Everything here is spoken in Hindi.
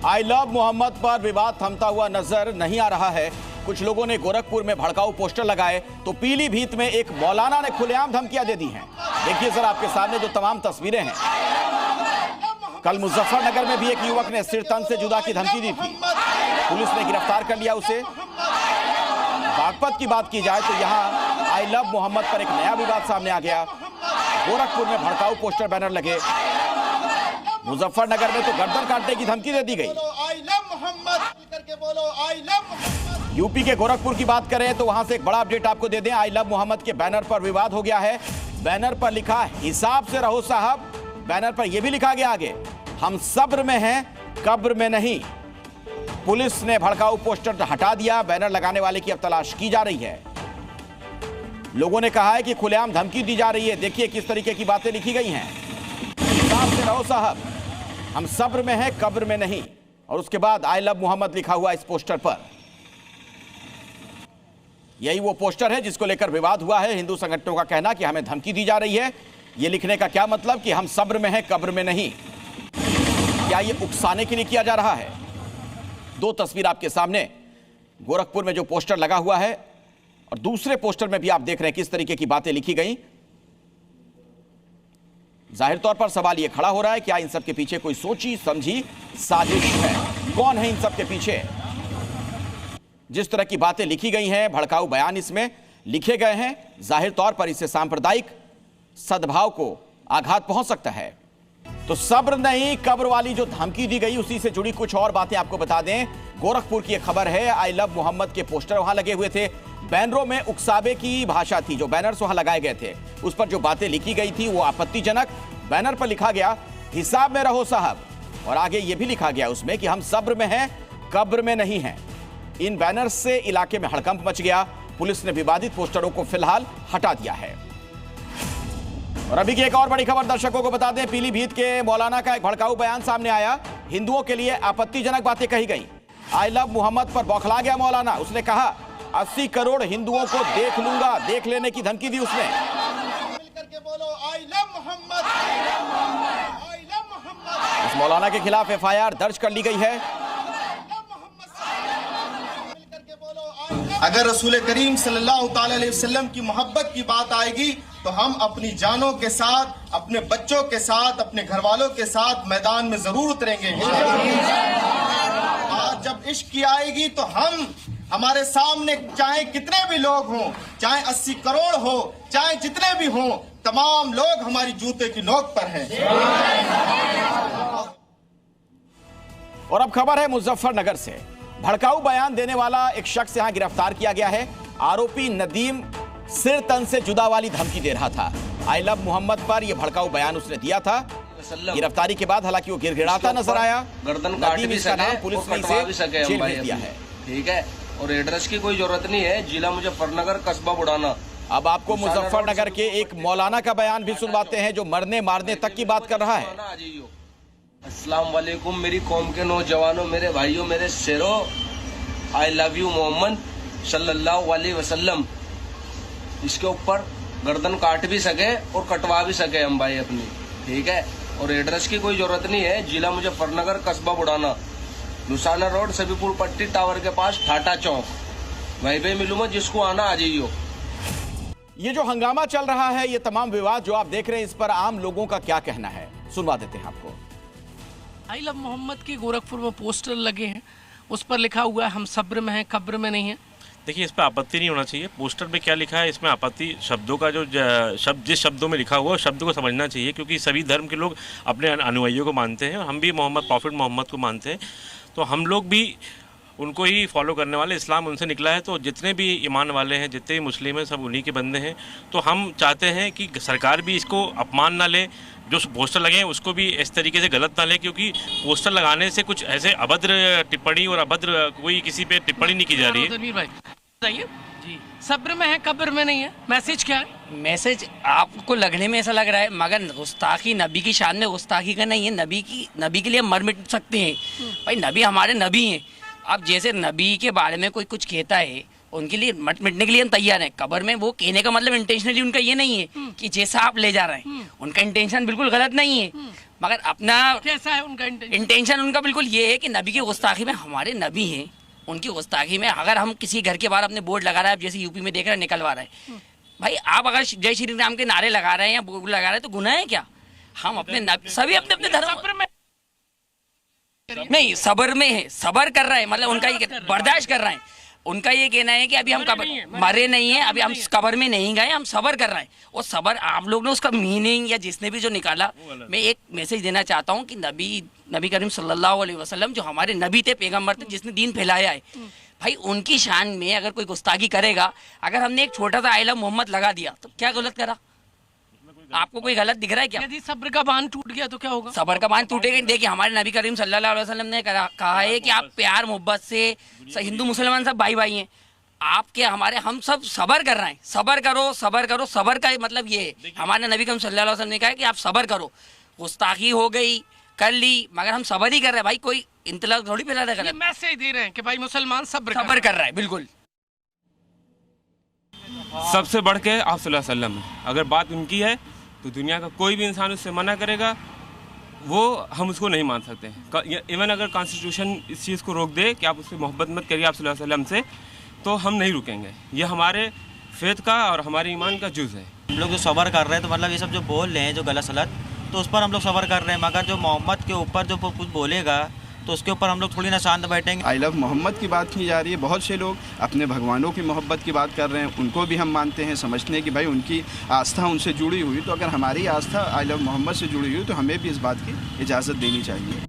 आई लव मोहम्मद पर विवाद थमता हुआ नजर नहीं आ रहा है। कुछ लोगों ने गोरखपुर में भड़काऊ पोस्टर लगाए तो पीलीभीत में एक मौलाना ने खुलेआम धमकियां दे दी हैं। देखिए सर, आपके सामने जो तमाम तस्वीरें हैं। कल मुजफ्फरनगर में भी एक युवक ने सिर तन से जुदा की धमकी दी थी, पुलिस ने गिरफ्तार कर लिया उसे। बागपत की बात की जाए तो यहां आई लव मोहम्मद पर एक नया विवाद सामने आ गया। गोरखपुर में भड़काऊ पोस्टर बैनर लगे, मुजफ्फरनगर में तो गर्दन काटने की धमकी दे दी गई। यूपी के गोरखपुर की बात करें तो वहां से एक बड़ा अपडेट आपको दे दें। आई लव मोहम्मद के बैनर पर विवाद हो गया है। बैनर पर लिखा हिसाब से रहो साहब। बैनर पर यह भी लिखा गया आगे, हम सब्र में हैं कब्र में नहीं। पुलिस ने भड़काऊ पोस्टर हटा दिया। बैनर लगाने वाले की अब तलाश की जा रही है। लोगों ने कहा है कि खुलेआम धमकी दी जा रही है। देखिए किस तरीके की बातें लिखी गई हैं। हिसाब से रहो साहब, हम सब्र में हैं कब्र में नहीं। और उसके बाद आई लव मोहम्मद लिखा हुआ इस पोस्टर पर। यही वो पोस्टर है जिसको लेकर विवाद हुआ है। हिंदू संगठनों का कहना कि हमें धमकी दी जा रही है। ये लिखने का क्या मतलब कि हम सब्र में हैं कब्र में नहीं? क्या ये उकसाने के लिए किया जा रहा है? दो तस्वीर आपके सामने, गोरखपुर में जो पोस्टर लगा हुआ है और दूसरे पोस्टर में भी आप देख रहे हैं किस तरीके की बातें लिखी गई। जाहिर तौर पर सवाल यह खड़ा हो रहा है, क्या इन सब के पीछे कोई सोची समझी साजिश है? कौन है इन सब के पीछे? जिस तरह की बातें लिखी गई हैं, भड़काऊ बयान इसमें लिखे गए हैं, जाहिर तौर पर इससे सांप्रदायिक सद्भाव को आघात पहुंच सकता है। तो सब्र नहीं कब्र वाली जो धमकी दी गई, उसी से जुड़ी कुछ और बातें आपको बता दें। गोरखपुर की एक खबर है, आई लव मोहम्मद के पोस्टर वहां लगे हुए थे। बैनरों में उकसावे की भाषा थी। जो बैनर्स वहां लगाए गए थे उस पर जो बातें लिखी गई थी वो आपत्तिजनक। बैनर पर लिखा गया हिसाब में रहो साहब, और आगे यह भी लिखा गया उसमें कि हम सब्र में हैं कब्र में नहीं हैं। इन बैनर्स से इलाके में हड़कंप मच गया। पुलिस ने विवादित पोस्टरों को फिलहाल हटा दिया है। और अभी की एक और बड़ी खबर दर्शकों को बता दें, पीलीभीत के मौलाना का एक भड़काऊ बयान सामने आया। हिंदुओं के लिए आपत्तिजनक बातें कही गई। आई लव मोहम्मद पर बौखला गया मौलाना। उसने कहा 80 करोड़ हिंदुओं को देख लूंगा, देख लेने की धमकी दी उसने। मिलकर बोलो आई लव मोहम्मद। इस मौलाना के खिलाफ एफआईआर दर्ज कर ली गई है। अगर रसूल करीम सल्लल्लाहु अलैहि वसल्लम की मोहब्बत की बात आएगी तो हम अपनी जानों के साथ, अपने बच्चों के साथ, अपने घर वालों के साथ मैदान में जरूर उतरेंगे। आज जब इश्क की आएगी तो हमारे सामने चाहे कितने भी लोग हों, चाहे 80 करोड़ हो, चाहे जितने भी हों, तमाम लोग हमारी जूते की नोक पर हैं। और अब खबर है मुजफ्फरनगर से। भड़काऊ बयान देने वाला एक शख्स यहां गिरफ्तार किया गया है। आरोपी नदीम सिर तन से जुदा वाली धमकी दे रहा था। आई लव मोहम्मद पर यह भड़काऊ बयान उसने दिया था। गिरफ्तारी के बाद हालांकि वो गिड़गिड़ाता नजर आया। गर्दन काट भी सके, पुलिस ने इसे जेल भेज दिया है। ठीक है, और एड्रेस की कोई जरूरत नहीं है। जिला मुजफ्फरनगर, कस्बा बुढ़ाना। अब आपको मुजफ्फरनगर के एक मौलाना का बयान भी सुनवाते हैं जो मरने मारने तक की बात कर रहा है। अस्सलाम वालेकुम मेरी कौम के नौजवानों, मेरे भाइयों, मेरे शेरों, आई लव यू मोहम्मद सल्लल्लाहु अलैहि वसल्लम। इसके ऊपर गर्दन काट भी सके और कटवा भी सके हम भाई अपनी। ठीक है, और एड्रेस की कोई जरूरत नहीं है। जिला मुजफ्फरनगर, कस्बा बुढ़ाना, लुसाना रोड, सबीपुर पट्टी टावर के पास, ठाटा चौक। वहीं पे मिलूंगा, जिसको आना आ जाइयो। ये जो हंगामा चल रहा है, ये तमाम विवाद जो आप देख रहे हैं, इस पर आम लोगों का क्या कहना है, सुनवा देते हैं आपको। आई लव मोहम्मद के गोरखपुर में पोस्टर लगे हैं, उस पर लिखा हुआ है हम सब्र में हैं कब्र में नहीं है। देखिए, इस पर आपत्ति नहीं होना चाहिए। पोस्टर पे क्या लिखा है, इसमें आपत्ति शब्दों का जो शब्द जिस शब्दों में लिखा हुआ है शब्द को समझना चाहिए, क्योंकि सभी धर्म के लोग अपने अनुयायियों को मानते हैं। हम भी प्रॉफिट मोहम्मद को मानते हैं, तो हम लोग भी उनको ही फॉलो करने वाले। इस्लाम उनसे निकला है, तो जितने भी ईमान वाले हैं, जितने भी मुस्लिम हैं, सब उन्हीं के बंदे हैं। तो हम चाहते हैं कि सरकार भी इसको अपमान ना ले, जो पोस्टर लगे हैं उसको भी इस तरीके से गलत ना ले, क्योंकि पोस्टर लगाने से कुछ ऐसे अभद्र टिप्पणी और अभद्र कोई किसी पे टिप्पणी नहीं की जा रही है। जी, सब्र में है कब्र में नहीं है, मैसेज क्या है? मैसेज आपको लगने में ऐसा लग रहा है, मगर गुस्ताखी नबी की शान में गुस्ताखी का नहीं है। नबी के लिए मर मिट सकते हैं भाई, नबी हमारे नबी हैं। अब जैसे नबी के बारे में कोई कुछ कहता है, उनके लिए मिटने के लिए हम तैयार हैं। कब्र में वो कहने का मतलब इंटेंशनली उनका ये नहीं है कि जैसा आप ले जा रहे हैं, उनका इंटेंशन बिल्कुल गलत नहीं है। मगर अपना कैसा है उनका इंटेंशन? इंटेंशन उनका बिल्कुल ये है कि नबी की गुस्ताखी में, हमारे नबी हैं, उनकी गुस्ताखी में अगर हम किसी घर के बाहर अपने बोर्ड लगा रहे हैं, जैसे यूपी में देख रहे हैं निकलवा रहे हैं, भाई आप अगर जय श्री राम के नारे लगा रहे हैं या बोर्ड लगा रहे हैं तो गुनाह है क्या? हम अपने सभी अपने अपने धर्म सब्र में नहीं, सबर में है, सबर कर रहे हैं, मतलब उनका ये बर्दाश्त कर रहे हैं। उनका ये कहना है कि अभी हम मरे नहीं है, अभी हम कब्र में नहीं गए, हम सबर कर रहे हैं। और सबर आप लोग ने उसका मीनिंग या जिसने भी जो निकाला, मैं एक मैसेज देना चाहता हूँ कि नबी करीम सल्लल्लाहु अलैहि वसल्लम जो हमारे नबी थे, पैगंबर थे, जिसने दीन फैलाया है, भाई उनकी शान में अगर कोई गुस्ताखी करेगा, अगर हमने एक छोटा सा आई लव मोहम्मद लगा दिया तो क्या गलत करा? आपको कोई गलत दिख रहा है क्या? यदि सब्र का बांध टूट गया तो क्या होगा? सबर का बांध टूटेगा। देखिए हमारे नबी करीम सल्लल्लाहु अलैहि वसल्लम ने कहा है कि आप प्यार मोहब्बत से, हिंदू मुसलमान सब भाई भाई हैं, आपके हमारे हम सब सबर कर रहे हैं। सबर करो, सबर करो, सबर का मतलब ये है, हमारे नबी करीम सल्लल्लाहु अलैहि वसल्लम ने कहा है कि आप सबर करो। गुस्ताखी हो गई, कर ली, मगर हम सबर ही कर रहे हैं। भाई कोई इंतला थोड़ी फैला रहा है, मैसेज दे रहे हैं कि भाई मुसलमान सब्र कर रहा है। बिल्कुल सबसे बढ़ के आप सल्लल्लाहु अलैहि वसल्लम है। अगर बात उनकी है तो दुनिया का कोई भी इंसान उससे मना करेगा, वो हम उसको नहीं मान सकते। इवन अगर कॉन्स्टिट्यूशन इस चीज़ को रोक दे कि आप उससे मोहब्बत मत करिए आप सल्लल्लाहु अलैहि वसल्लम से, तो हम नहीं रुकेंगे। ये हमारे फेथ का और हमारे ईमान का जुज़ है। हम लोग जो सबर कर रहे हैं, तो मतलब ये सब जो बोल रहे हैं जो गलत सलत, तो उस पर हम लोग सबर कर रहे हैं। मगर जो मोहम्मद के ऊपर जो कुछ बोलेगा तो उसके ऊपर हम लोग थोड़ी ना शांत बैठेंगे। आई लव मोहम्मद की बात की जा रही है। बहुत से लोग अपने भगवानों की मोहब्बत की बात कर रहे हैं, उनको भी हम मानते हैं, समझते हैं कि भाई उनकी आस्था उनसे जुड़ी हुई। तो अगर हमारी आस्था आई लव मोहम्मद से जुड़ी हुई तो हमें भी इस बात की इजाज़त देनी चाहिए।